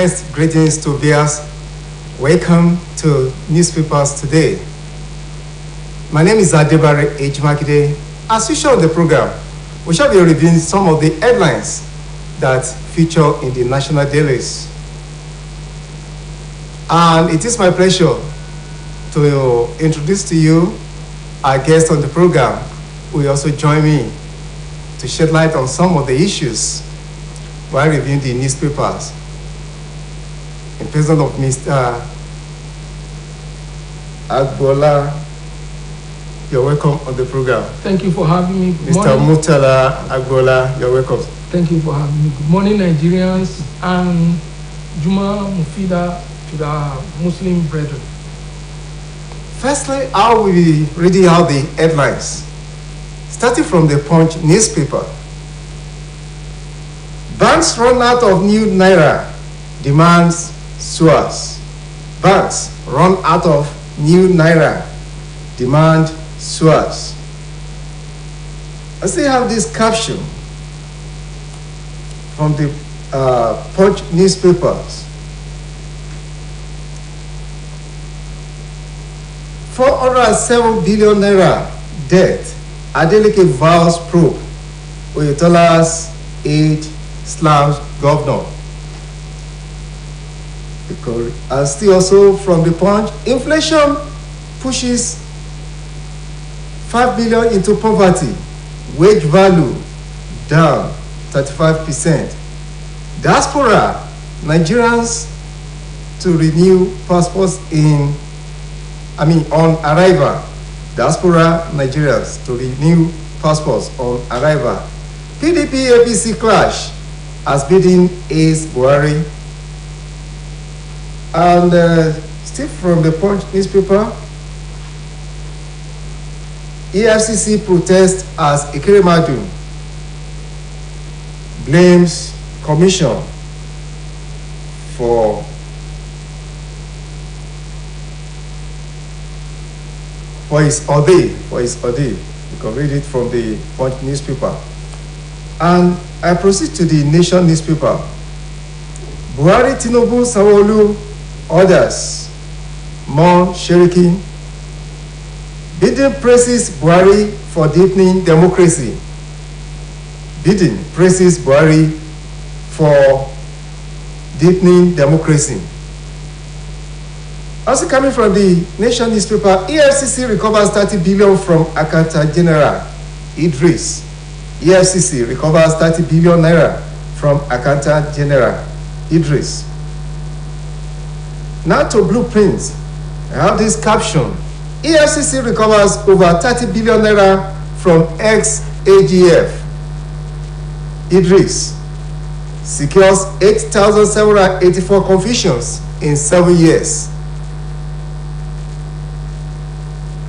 Best greetings to viewers. Welcome to Newspapers Today. My name is Adebare Ejimakide. As usual on the program, we shall be reviewing some of the headlines that feature in the national dailies. And it is my pleasure to introduce to you our guest on the program who will also join me to shed light on some of the issues while reviewing the newspapers. In person of Mr. Agbola, you're welcome on the program. Thank you for having me. Good Mr. morning. Murtala Agbola, you're welcome. Thank you for having me. Good morning, Nigerians, and Juma Mufida to the Muslim brethren. Firstly, I will be reading out the headlines. Starting from the Punch newspaper. Banks run out of new naira, demands suers. Banks run out of new naira, demand suers. I still have this caption from the Punch newspapers. 407 billion naira debt. Adeleke vows probe. Oyetola's aide/governor. And still also from the Punch, inflation pushes 5 billion into poverty. Wage value down 35%. Diaspora Nigerians to renew passports on arrival. Diaspora Nigerians to renew passports on arrival. PDP APC clash as bidding is Buhari. And still from the Punch newspaper, EFCC protest as Ikiremadu blames commission for his ordeal. You can read it from the Punch newspaper. And I proceed to the Nation newspaper. Buhari, Tinubu, Sanwo-Olu, others more Sheriki. Biden praises Buhari for deepening democracy. Biden praises Buhari for deepening democracy. Also coming from the Nation newspaper, EFCC recovers 30 billion from Accountant General Idris. EFCC recovers 30 billion naira from Accountant General Idris. Now to blueprints. I have this caption. EFCC recovers over 30 billion naira from ex-AGF. Idris secures 8,784 convictions in 7 years.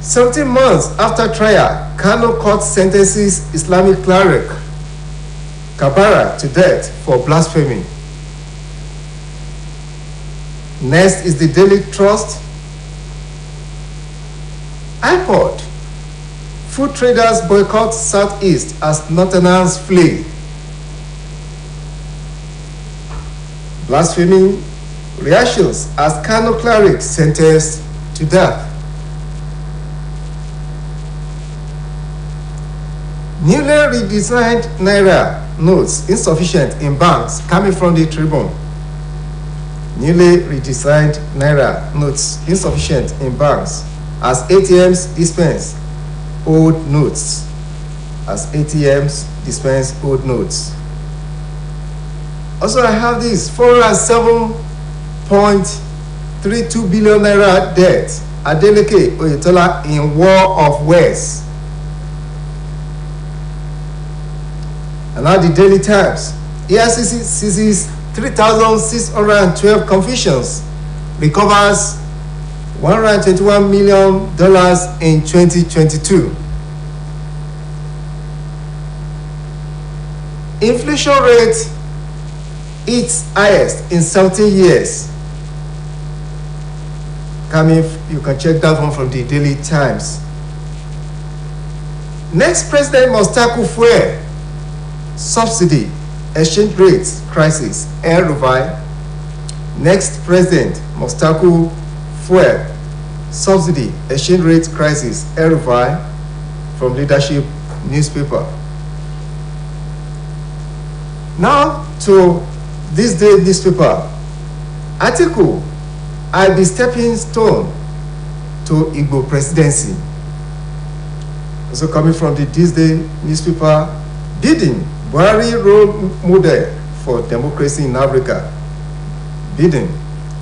17 months after trial, Kano court sentences Islamic cleric Kabara to death for blasphemy. Next is the Daily Trust. iPod. Food traders boycott Southeast as Northerners flee. Blasphemy reactions as Kano cleric sentenced to death. Newly redesigned Naira notes insufficient in banks, coming from the Tribune. Newly redesigned Naira notes insufficient in banks as ATMs dispense old notes. Also, I have this 407.32 billion naira debt. Adeleke Oyetola in war of words. And now the Daily Times. EFCC seizes 3,612 convictions, recovers $121 million in 2022. Inflation rate its highest in 17 years. You can check that one from the Daily Times. Next president must tackle fuel subsidy, exchange rates crisis, El Rufai. Next president must tackle fuel, subsidy, exchange rate crisis, El-Rufai from Leadership newspaper. Now to this day newspaper. Article, I be stepping stone to Igbo presidency. Also coming from the This Day newspaper, bidding Buhari role model for democracy in Africa. Bidding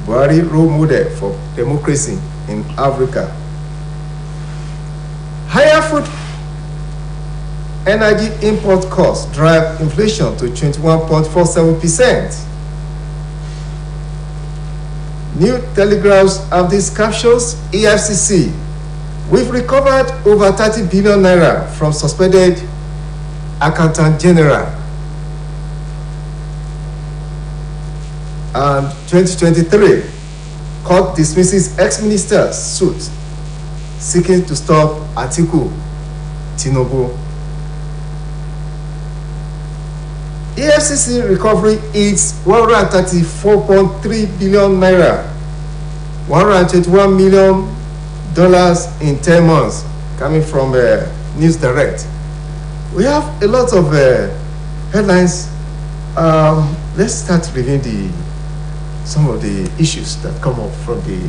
Buhari role model for democracy in Africa. Higher food energy import costs drive inflation to 21.47%. New telegraphs have these captions: EFCC, we've recovered over 30 billion naira from suspended Accountant General. And 2023, court dismisses ex-minister's suit seeking to stop Atiku Tinubu. EFCC recovery hits 134.3 billion naira, $121 million in 10 months, coming from News Direct. We have a lot of headlines. Let's start reviewing some of the issues that come up from the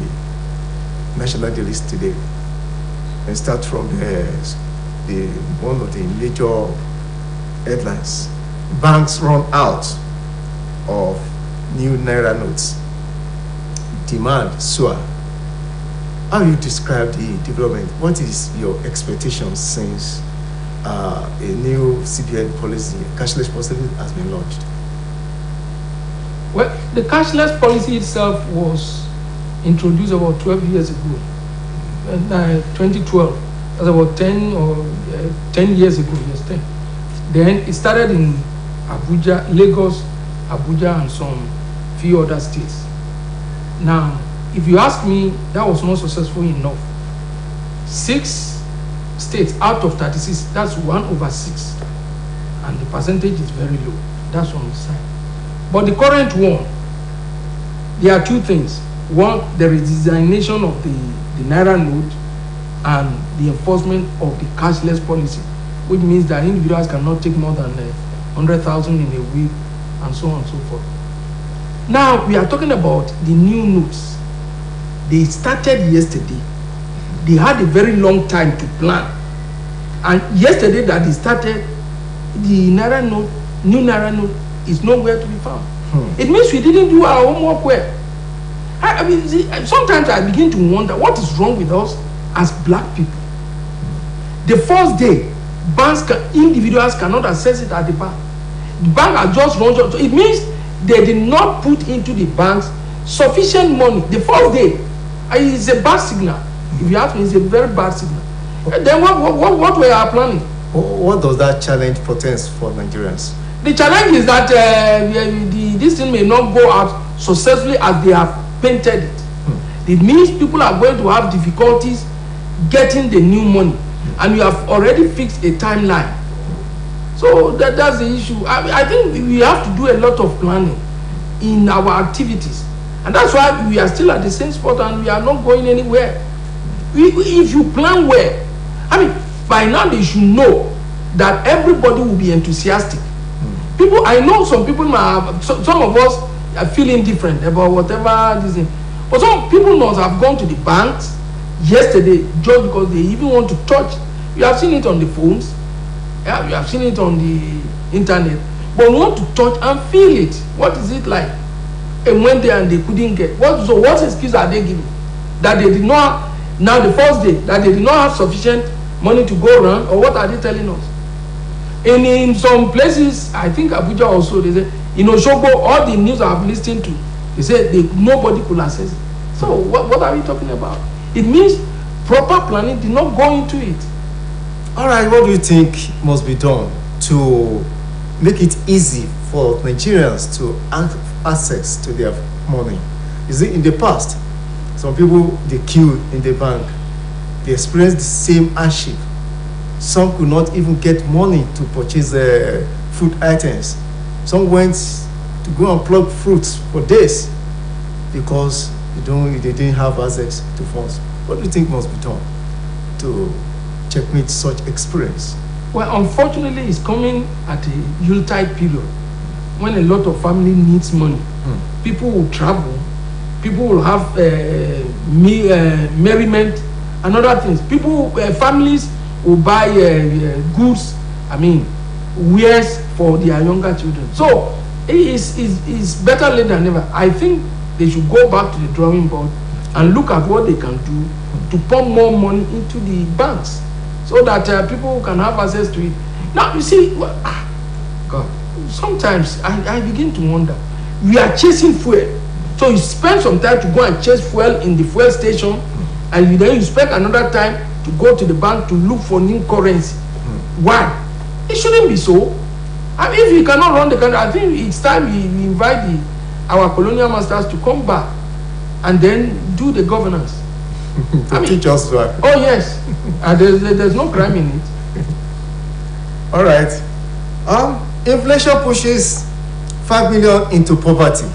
national daily list today. And start from one of the major headlines. Banks run out of new Naira notes. Demand soar. How do you describe the development? What is your expectation since a new CBN policy, cashless policy, has been launched? Well, the cashless policy itself was introduced about 12 years ago. 2012. That's about 10 years ago. Yes, 10. Then it started in Abuja, Lagos, Abuja, and some few other states. Now, if you ask me, that was not successful enough. 6 states out of 36, that's 1/6. And the percentage is very low. That's on the side. But the current one, there are 2 things. One, the redesignation of the Naira note and the enforcement of the cashless policy, which means that individuals cannot take more than 100,000 in a week, and so on and so forth. Now, we are talking about the new notes. They started yesterday. They had a very long time to plan. And yesterday that they started, the Naira note, new Naira note, is nowhere to be found. It means we didn't do our homework well. I mean, sometimes I begin to wonder what is wrong with us as black people. The first day, individuals cannot access it at the bank. The bank has just run. So it means they did not put into the banks sufficient money. The first day, it's a bad signal. If you ask me, it's a very bad signal. Then what were our planning? What does that challenge portend for Nigerians? The challenge is that this thing may not go out successfully as they have painted it. It means people are going to have difficulties getting the new money, and you have already fixed a timeline. So that's the issue. I think we have to do a lot of planning in our activities, and that's why we are still at the same spot and we are not going anywhere. If you plan well, I mean, by now they should know that everybody will be enthusiastic. People, I know some people some of us are feeling different about whatever this thing, but some people must have gone to the banks yesterday just because they even want to touch. You have seen it on the phones. Yeah, you have seen it on the internet, but we want to touch and feel it. What is it like? And went there and they couldn't get. What excuse are they giving? That they did not, now the first day, that they did not have sufficient money to go around, or what are they telling us? And in some places, I think Abuja also, they say, in Osogbo, all the news I've listened to, they said nobody could access it. So what are we talking about? It means proper planning did not go into it. All right, what do you think must be done to make it easy for Nigerians to have access to their money? Is it in the past? Some people, they queued in the bank. They experienced the same hardship. Some could not even get money to purchase food items. Some went to go and pluck fruits for days. because they didn't have access to funds. What do you think must be done to checkmate such experience? Well, unfortunately, it's coming at a Yuletide period when a lot of family needs money. People will travel, people will have merriment and other things. Families will buy goods, wares for their younger children. So it's better late than never. I think they should go back to the drawing board and look at what they can do to pump more money into the banks so that people can have access to it. Now, you see, God, sometimes I begin to wonder. We are chasing fuel. So you spend some time to go and chase fuel in the fuel station, and then you spend another time to go to the bank to look for new currency. Why? It shouldn't be so. If you cannot run the country, I think it's time we invite our colonial masters to come back and then do the governance. Teach us right. Oh yes, there's no crime in it. All right. Inflation pushes 5 million into poverty.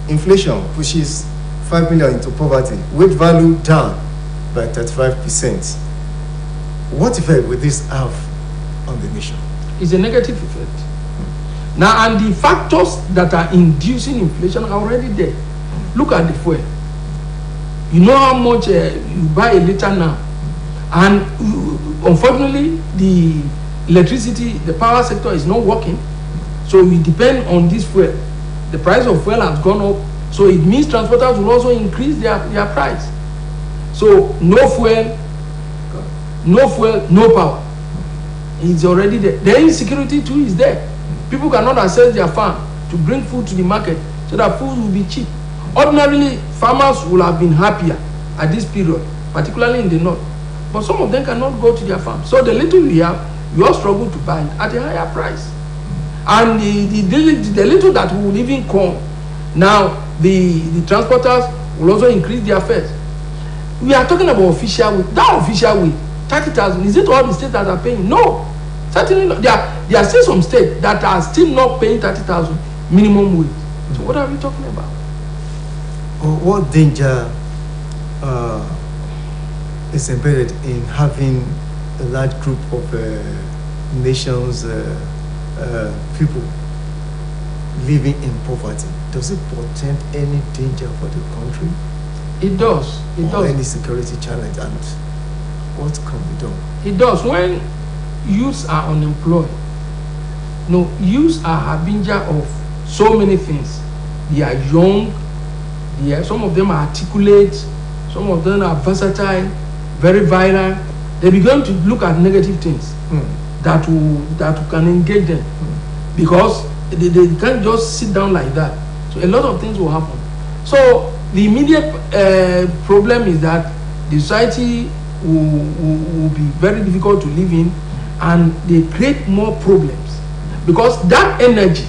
Inflation pushes 5 million into poverty, with value down by 35%. What effect will this have on the nation? It's a negative effect. Now, and the factors that are inducing inflation are already there. Look at the fuel. You know how much you buy a liter now, and unfortunately, the electricity, the power sector is not working, so we depend on this fuel. The price of fuel has gone up, so it means transporters will also increase their price. So no fuel, no power. It's already there. The insecurity too is there. People cannot access their farm to bring food to the market so that food will be cheap. Ordinarily, farmers will have been happier at this period, particularly in the north. But some of them cannot go to their farm. So the little we have, we all struggle to buy it at a higher price. And the little that will even come, now the transporters will also increase their fares. We are talking about official wage. That official wage, 30,000, is it all the states that are paying? No. Certainly not. There are still some states that are still not paying 30,000 minimum wage. So what are we talking about? What danger is embedded in having a large group of nations, people living in poverty? Does it portend any danger for the country? It does. It does. Any security challenge, and what can be done? It does. When youths are unemployed, youths are harbinger of so many things. They are young. Some of them are articulate. Some of them are versatile, very violent. They begin to look at negative things that can engage them, because they can't just sit down like that. So a lot of things will happen. So the immediate problem is that the society will be very difficult to live in, and they create more problems, because that energy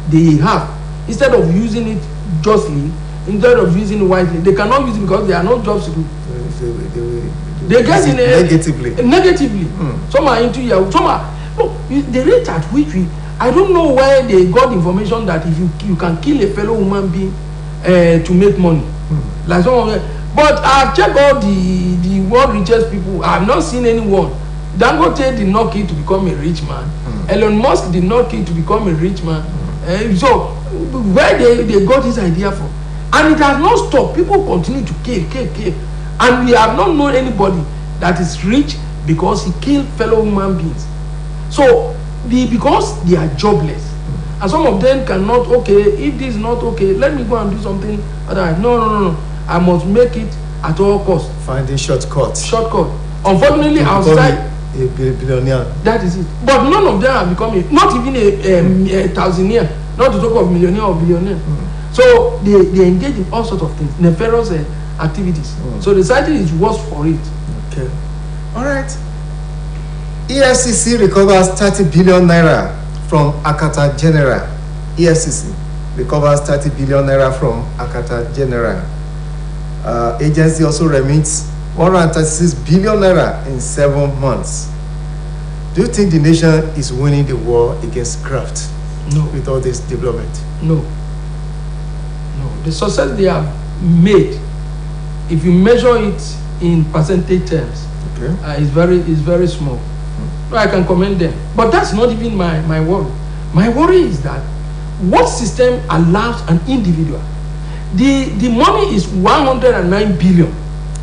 they have, instead of using it justly, instead of using it wisely, they cannot use it because there are no jobs to do. They get in negatively. Some are into Yahoo. Some are the rate at which I don't know where they got information that if you can kill a fellow human being to make money, like some of them. But I've checked all the world richest people. I've not seen anyone. Dangote did not kill to become a rich man. Elon Musk did not kill to become a rich man. So where they got this idea from? And it has not stopped. People continue to kill. And we have not known anybody that is rich because he killed fellow human beings. So because they are jobless, and some of them cannot, if this is not okay, let me go and do something otherwise. No. I must make it at all costs. Finding shortcuts. Unfortunately, outside a billionaire. That is it. But none of them have become not even a thousandaire, not to talk of millionaire or billionaire. So they engage in all sorts of things, nefarious activities. So the society is worse for it. Okay. All right. EFCC recovers 30 billion naira from Akata General. EFCC recovers 30 billion naira from Akata General. Agency also remits 136 billion naira in 7 months. Do you think the nation is winning the war against graft? No. With all this development? No. the success they have made, if you measure it in percentage terms, is very small. So I can commend them. But that's not even my worry. My worry is that what system allows an individual? The money is 109 billion.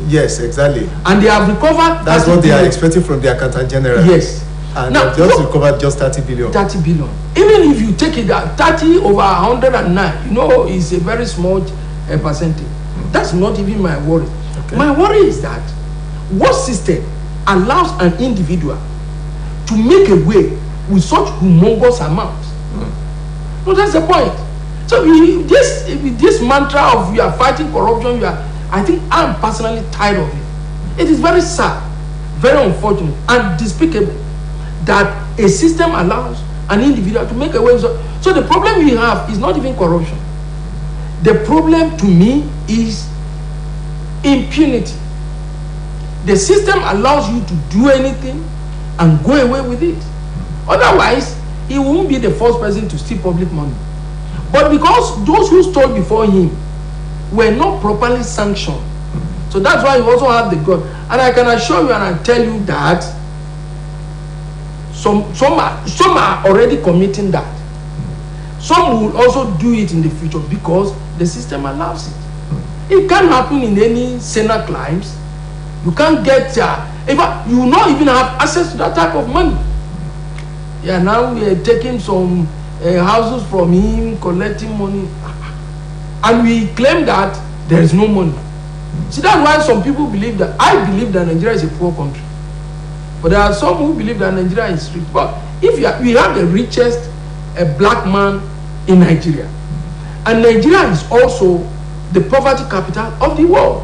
Yes, exactly. And they have recovered. That's what they are expecting from the accountant general. Yes. And now, just recovered just 30 billion. 30 billion. Even if you take it at 30 over 109, you know, it's a very small percentage. That's not even my worry. Okay. My worry is that what system allows an individual to make away with such humongous amounts? No, that's the point. So this mantra of you are fighting corruption, I think I'm personally tired of it. It is very sad, very unfortunate, and despicable that a system allows an individual to make away. So the problem we have is not even corruption. The problem to me is impunity. The system allows you to do anything and go away with it. Otherwise, he won't be the first person to steal public money. But because those who stole before him were not properly sanctioned, so that's why you also have the gun. And I can assure you and I tell you that some are already committing that. Some will also do it in the future because the system allows it. It can't happen in any Senate crimes. You can't get in fact, you will not even have access to that type of money. Yeah, now we are taking some houses from him, collecting money, and we claim that there is no money. See, that's why some people believe that. I believe that Nigeria is a poor country, but there are some who believe that Nigeria is rich. But if we have the richest black man in Nigeria, and Nigeria is also the poverty capital of the world.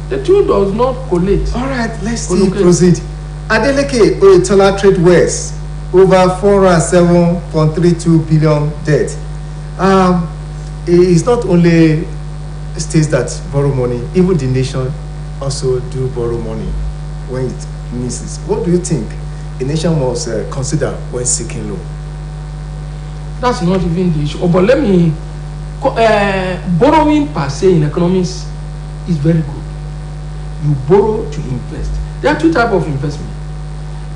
The two does not collate. All right, let's see, proceed. Adeleke Oyetola Trade West, over 407.32 billion debt. It's not only states that borrow money, even the nation also do borrow money when it misses. What do you think a nation must consider when seeking loan? That's not even the issue. But let me, borrowing per se in economics is very good. You borrow to invest. There are two types of investment.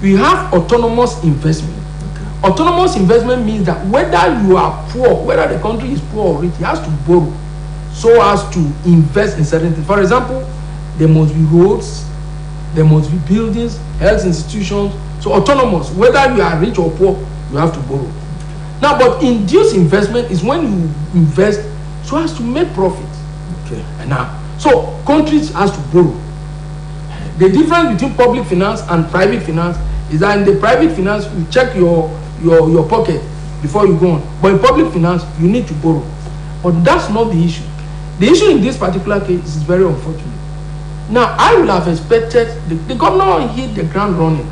We have autonomous investment. Okay. Autonomous investment means that whether you are poor, whether the country is poor or rich, it has to borrow so as to invest in certain things. For example, there must be roads, there must be buildings, health institutions. So autonomous, whether you are rich or poor, you have to borrow. Now, but induced investment is when you invest so as to make profit. Okay. And now, so countries has to borrow. The difference between public finance and private finance is that in the private finance, you check your pocket before you go on. But in public finance, you need to borrow. But that's not the issue. The issue in this particular case is very unfortunate. Now, I would have expected the governor hit the ground running.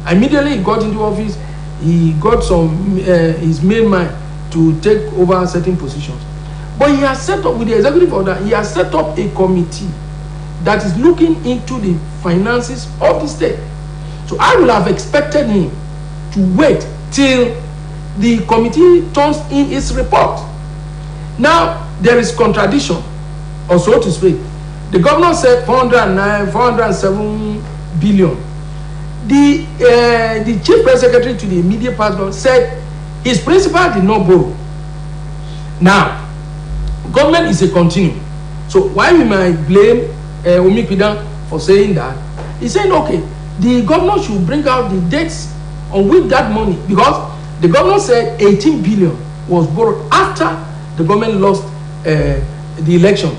Immediately he got into office, he got his main mind to take over certain positions. But he has set up, with the executive order, he has set up a committee that is looking into the finances of the state. So I would have expected him to wait till the committee turns in its report. Now, there is contradiction, or so to speak. The governor said 407 billion. The chief press secretary to the immediate past government said his principal did not borrow. Now, government is a continuum. So why we might blame Omikpidan for saying that? He said, okay, the governor should bring out the dates on which that money, because the governor said 18 billion was borrowed after the government lost the election.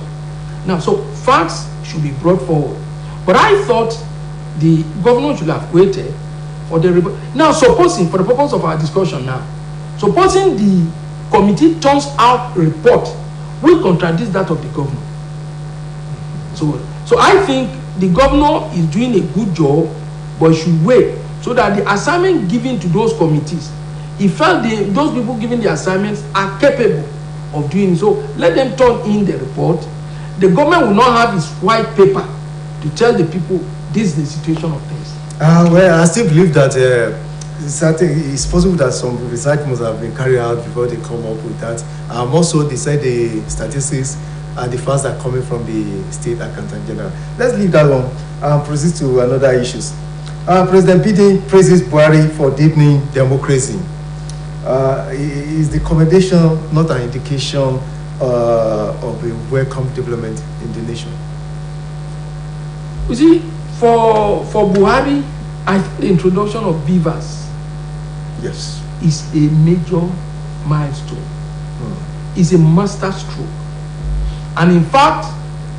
Now, so facts should be brought forward. But I thought the governor should have waited for the report. Now, supposing, for the purpose of our discussion now, supposing the committee turns out a report which contradicts that of the governor. So I think the governor is doing a good job, but should wait so that the assignment given to those committees, he felt those people given the assignments are capable of doing so. Let them turn in the report. The government will not have its white paper to tell the people this is the situation of things. Well, I still believe that it's possible that some research must have been carried out before they come up with that. Also, they said the statistics and the funds are coming from the State Accountant General. Let's leave that one and proceed to another issues. President Biden praises Buhari for deepening democracy. Is the commendation not an indication of a welcome development in the nation? You see, for Buhari, I think the introduction of beavers, yes, is a major milestone. It's a master stroke. And in fact,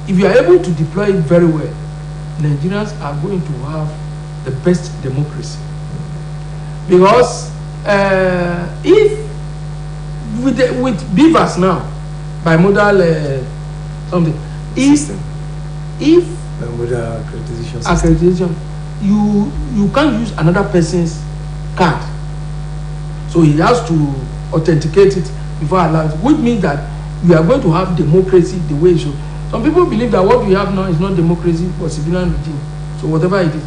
if you are able to deploy it very well, Nigerians are going to have the best democracy. Because if with beavers now, bimodal something, if accreditation, you can't use another person's card, so he has to authenticate it before allowed, which means that we are going to have democracy the way it should. Some people believe that what we have now is not democracy but civilian regime, so whatever it is.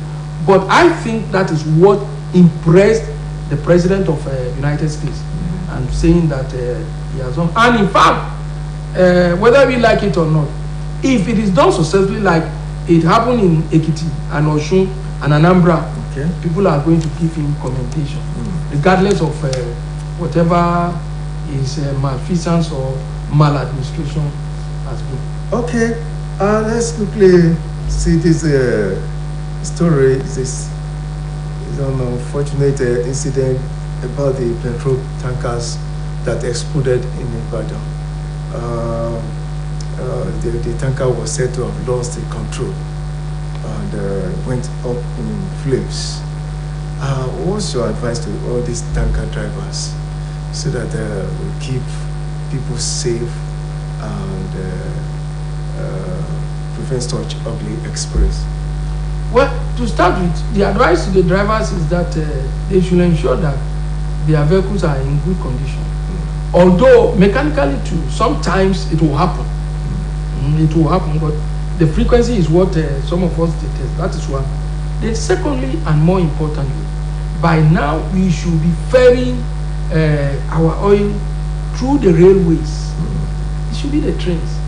But I think that is what impressed the president of United States, and saying that he has done. And in fact, whether we like it or not, if it is done successfully like it happened in Ekiti and Osun and Anambra, okay, people are going to give him commendation, regardless of whatever is malfeasance or maladministration has been. Okay, let's quickly see this story. This is an unfortunate incident about the petrol tankers that exploded in Ibadan. The tanker was said to have lost control and went up in flames. What's your advice to all these tanker drivers so that we keep people safe and prevent such ugly experience? Well, to start with, the advice to the drivers is that they should ensure that their vehicles are in good condition. Although mechanically too, sometimes it will happen. It will happen, but the frequency is what some of us detest. That is one. Then secondly, and more importantly, by now we should be ferrying our oil through the railways. It should be the trains.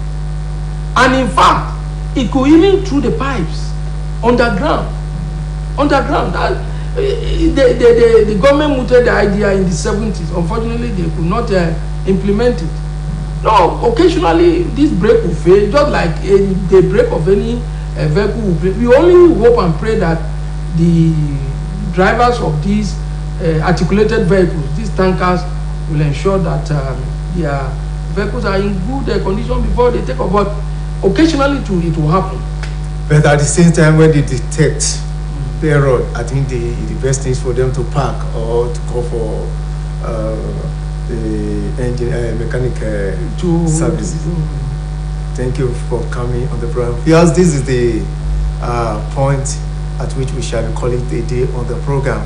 And in fact, it could even through the pipes, underground. The government mooted the idea in the 70s. Unfortunately, they could not implement it. No, occasionally this brake will fail, just like the brake of any vehicle will fail. We only hope and pray that the drivers of these articulated vehicles, these tankers, will ensure that their vehicles are in good condition before they take off. But occasionally too, it will happen. But at the same time, when they detect the error, I think the best thing is for them to park or to call for the engine mechanic services. Thank you for coming on the program. Yes, this is the point at which we shall be calling the day on the program.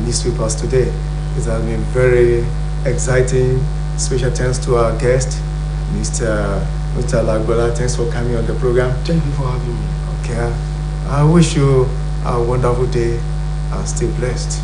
Newspapers today. It has been very exciting. Special thanks to our guest, Mr. Lagbola. Thanks for coming on the program. Thank you for having me. Okay. I wish you a wonderful day and stay blessed.